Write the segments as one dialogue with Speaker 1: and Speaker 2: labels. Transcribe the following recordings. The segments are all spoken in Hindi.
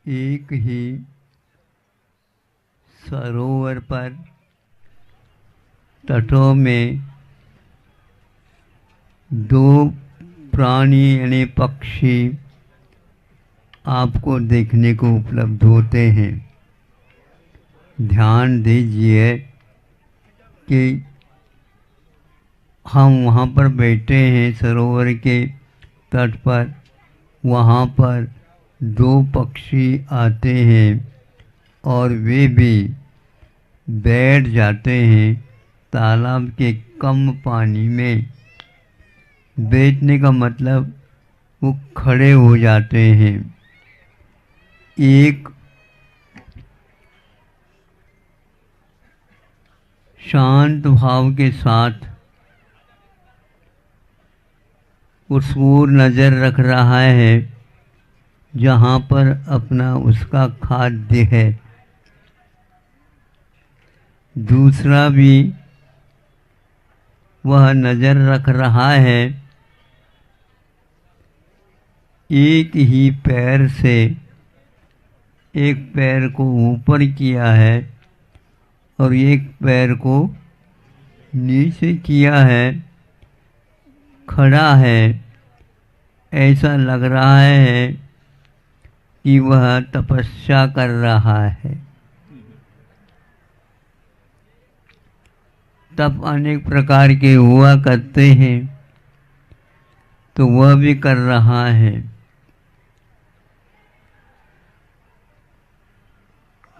Speaker 1: एक ही सरोवर पर तटों में दो प्राणी यानी पक्षी आपको देखने को उपलब्ध होते हैं। ध्यान दीजिए कि हम वहाँ पर बैठे हैं सरोवर के तट पर। वहाँ पर दो पक्षी आते हैं और वे भी बैठ जाते हैं तालाब के कम पानी में। बैठने का मतलब वो खड़े हो जाते हैं। एक शांत भाव के साथ उस ओर नज़र रख रहा है जहाँ पर अपना उसका खाद्य है। दूसरा भी वह नज़र रख रहा है। एक ही पैर से एक पैर को ऊपर किया है और एक पैर को नीचे किया है। खड़ा है। ऐसा लग रहा है कि वह तपस्या कर रहा है। तप अनेक प्रकार के हुआ करते हैं, तो वह भी कर रहा है।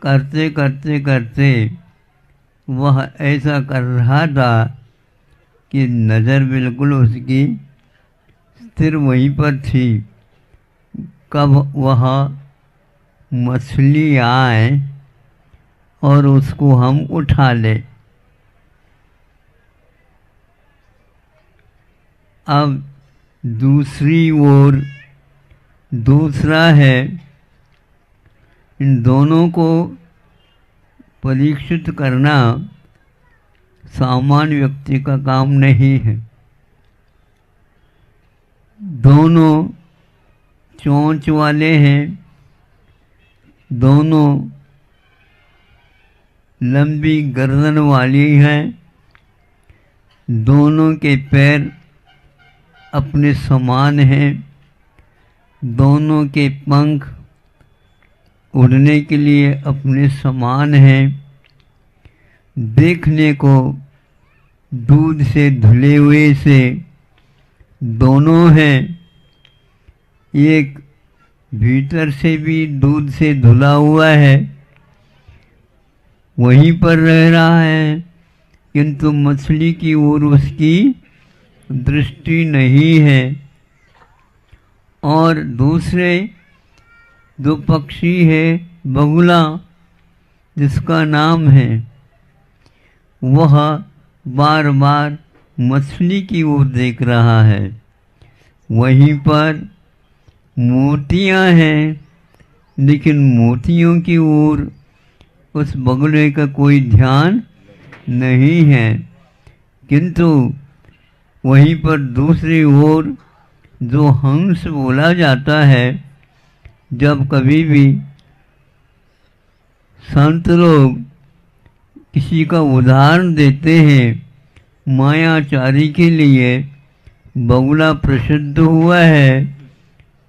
Speaker 1: करते करते करते वह ऐसा कर रहा था कि नज़र बिल्कुल उसकी स्थिर वहीं पर थी। कब वह मछली आए और उसको हम उठा लें। अब दूसरी ओर दूसरा है। इन दोनों को परीक्षित करना सामान्य व्यक्ति का काम नहीं है। दोनों चोंच वाले हैं। दोनों लंबी गर्दन वाली हैं। दोनों के पैर अपने समान हैं। दोनों के पंख उड़ने के लिए अपने समान हैं। देखने को दूध से धुले हुए से दोनों हैं। एक भीतर से भी दूध से धुला हुआ है, वहीं पर रह रहा है, किंतु मछली की ओर उसकी दृष्टि नहीं है। और दूसरे दो पक्षी है बगुला, जिसका नाम है, वह बार बार मछली की ओर देख रहा है। वहीं पर मोतियां हैं, लेकिन मोतियों की ओर उस बगुले का कोई ध्यान नहीं है। किंतु वहीं पर दूसरी ओर जो हंस बोला जाता है, जब कभी भी संत लोग किसी का उदाहरण देते हैं, मायाचारी के लिए बगुला प्रसिद्ध हुआ है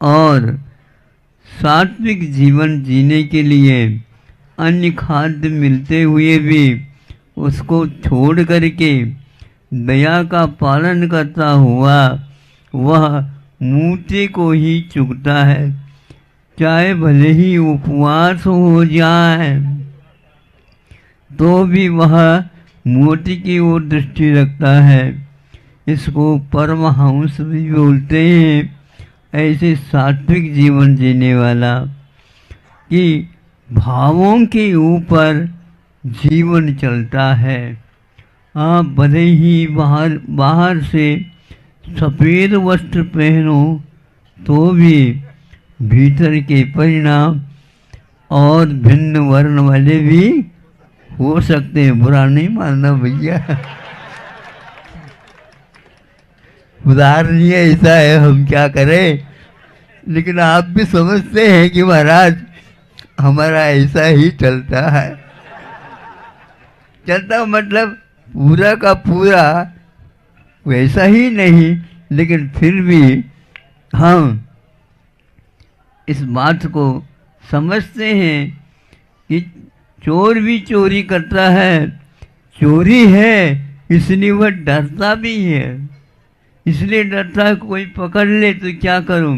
Speaker 1: और सात्विक जीवन जीने के लिए अन्य खाद्य मिलते हुए भी उसको छोड़ करके दया का पालन करता हुआ वह मूर्ति को ही चुगता है, चाहे भले ही उपवास हो जाए तो भी वह मूर्ति की ओर दृष्टि रखता है। इसको परमहंस भी बोलते हैं। ऐसे सात्विक जीवन जीने वाला कि भावों के ऊपर जीवन चलता है। आप भले ही बाहर से सफ़ेद वस्त्र पहनो तो भी भीतर के परिणाम और भिन्न वर्ण वाले भी हो सकते हैं। बुरा नहीं मानना भैया, उदाहरण ये ऐसा है, हम क्या करें। लेकिन आप भी समझते हैं कि महाराज हमारा ऐसा ही चलता है। चलता मतलब पूरा का पूरा वैसा ही नहीं, लेकिन फिर भी हम इस बात को समझते हैं कि चोर भी चोरी करता है, चोरी है इसलिए वह डरता भी है, इसलिए डरता है कोई पकड़ ले तो क्या करूं,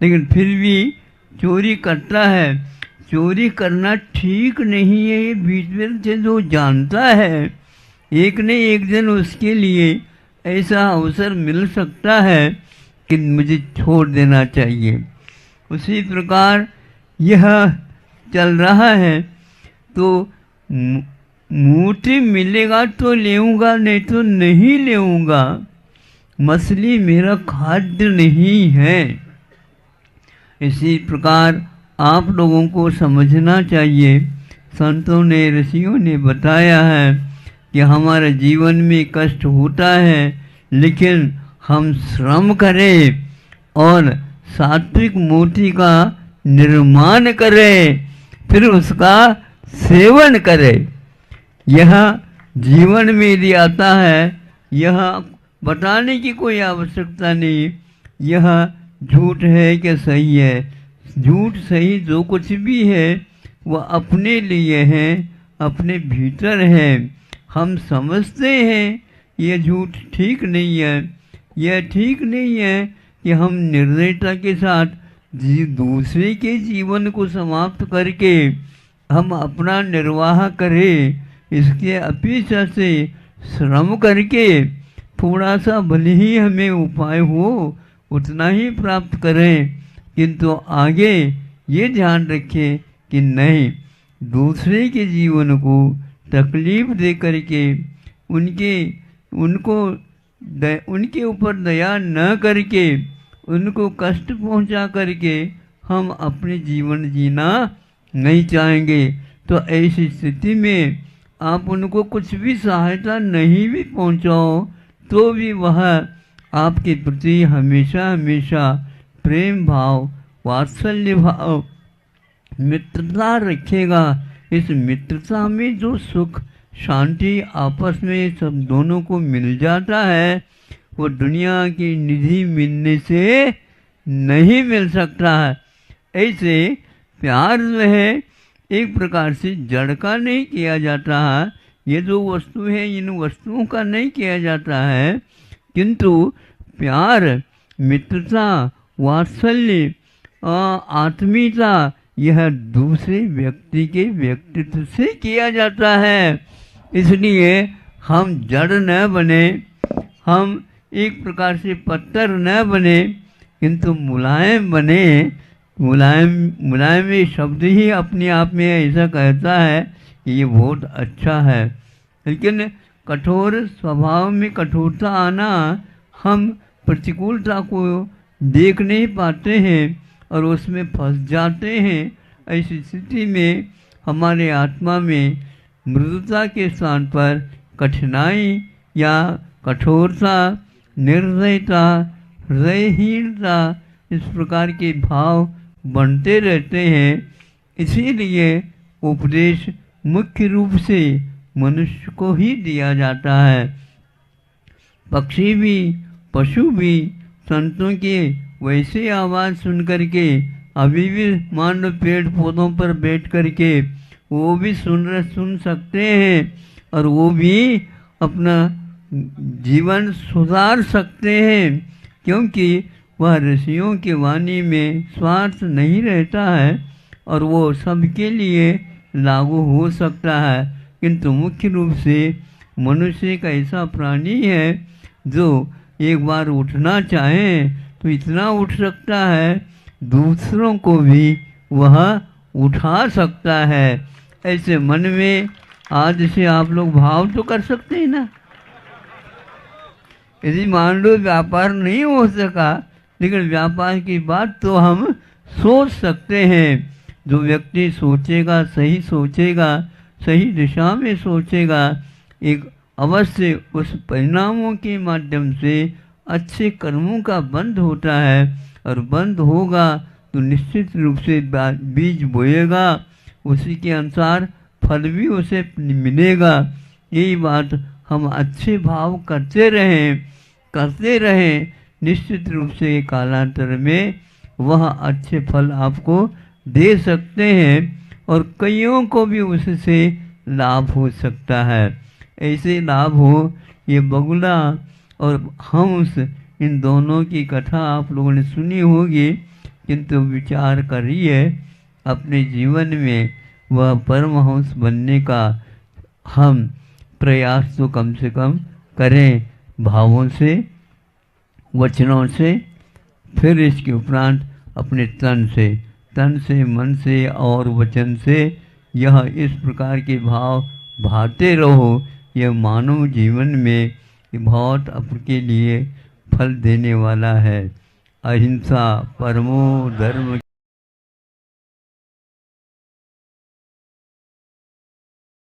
Speaker 1: लेकिन फिर भी चोरी करता है। चोरी करना ठीक नहीं है, ये भीतर से जो जानता है, एक न एक दिन उसके लिए ऐसा अवसर मिल सकता है कि मुझे छोड़ देना चाहिए। उसी प्रकार यह चल रहा है, तो मूर्ति मिलेगा तो लेऊंगा, नहीं तो नहीं लेऊंगा। मछली मेरा खाद्य नहीं है। इसी प्रकार आप लोगों को समझना चाहिए। संतों ने, ऋषियों ने बताया है कि हमारे जीवन में कष्ट होता है, लेकिन हम श्रम करें और सात्विक मूर्ति का निर्माण करें, फिर उसका सेवन करें। यह जीवन में यदि आता है, यह बताने की कोई आवश्यकता नहीं, यह झूठ है कि सही है। झूठ सही जो कुछ भी है वह अपने लिए है, अपने भीतर है। हम समझते हैं यह झूठ ठीक नहीं है। यह ठीक नहीं है कि हम निर्दयता के साथ दूसरे के जीवन को समाप्त करके हम अपना निर्वाह करें। इसके अपेक्षा से श्रम करके थोड़ा सा भले ही हमें उपाय हो उतना ही प्राप्त करें, किंतु आगे ये ध्यान रखें कि नहीं, दूसरे के जीवन को तकलीफ दे करके उनके ऊपर दया न करके, उनको कष्ट पहुंचा करके हम अपने जीवन जीना नहीं चाहेंगे। तो ऐसी स्थिति में आप उनको कुछ भी सहायता नहीं भी पहुंचाओ तो भी वह आपके प्रति हमेशा हमेशा प्रेम भाव, वात्सल्य भाव, मित्रता रखेगा। इस मित्रता में जो सुख शांति आपस में सब दोनों को मिल जाता है, वो दुनिया की निधि मिलने से नहीं मिल सकता है। ऐसे प्यार जो है एक प्रकार से जड़ का नहीं किया जाता है। ये जो वस्तु है इन वस्तुओं का नहीं किया जाता है, किंतु प्यार, मित्रता, वात्सल्य, आत्मीयता यह दूसरे व्यक्ति के व्यक्तित्व से किया जाता है। इसलिए हम जड़ न बने, हम एक प्रकार से पत्थर न बने, किंतु मुलायम बने। मुलायम ये शब्द ही अपने आप में ऐसा कहता है कि ये बहुत अच्छा है, लेकिन कठोर स्वभाव में कठोरता आना, हम प्रतिकूलता को देख नहीं पाते हैं और उसमें फंस जाते हैं। ऐसी स्थिति में हमारे आत्मा में मृदुता के स्थान पर कठिनाई या कठोरता, निर्दयता, हृदयहीनता इस प्रकार के भाव बनते रहते हैं। इसीलिए उपदेश मुख्य रूप से मनुष्य को ही दिया जाता है। पक्षी भी, पशु भी संतों के वैसे आवाज़ सुन करके अभी भी मान लो पेड़ पौधों पर बैठ करके वो भी सुन सकते हैं और वो भी अपना जीवन सुधार सकते हैं, क्योंकि वह ऋषियों की वाणी में स्वार्थ नहीं रहता है और वो सबके लिए लागू हो सकता है। किंतु मुख्य रूप से मनुष्य एक ऐसा प्राणी है जो एक बार उठना चाहे तो इतना उठ सकता है, दूसरों को भी वह उठा सकता है। ऐसे मन में आज से आप लोग भाव तो कर सकते हैं ना। यदि मान लो व्यापार नहीं हो सका, लेकिन व्यापार की बात तो हम सोच सकते हैं। जो व्यक्ति सोचेगा, सही सोचेगा, सही दिशा में सोचेगा, एक अवश्य उस परिणामों के माध्यम से अच्छे कर्मों का बंध होता है और बंध होगा तो निश्चित रूप से बीज बोएगा उसी के अनुसार फल भी उसे मिलेगा। यही बात हम अच्छे भाव करते रहें, निश्चित रूप से कालांतर में वह अच्छे फल आपको दे सकते हैं और कईयों को भी उससे लाभ हो सकता है। ऐसे लाभ हो, ये बगुला और हंस, इन दोनों की कथा आप लोगों ने सुनी होगी, किंतु विचार करिए अपने जीवन में वह परमहंस बनने का हम प्रयास तो कम से कम करें, भावों से, वचनों से, फिर इसके उपरांत अपने तन से, मन से और वचन से यह इस प्रकार के भाव भाते रहो। यह मानव जीवन में बहुत आपके लिए फल देने वाला है। अहिंसा परमो धर्म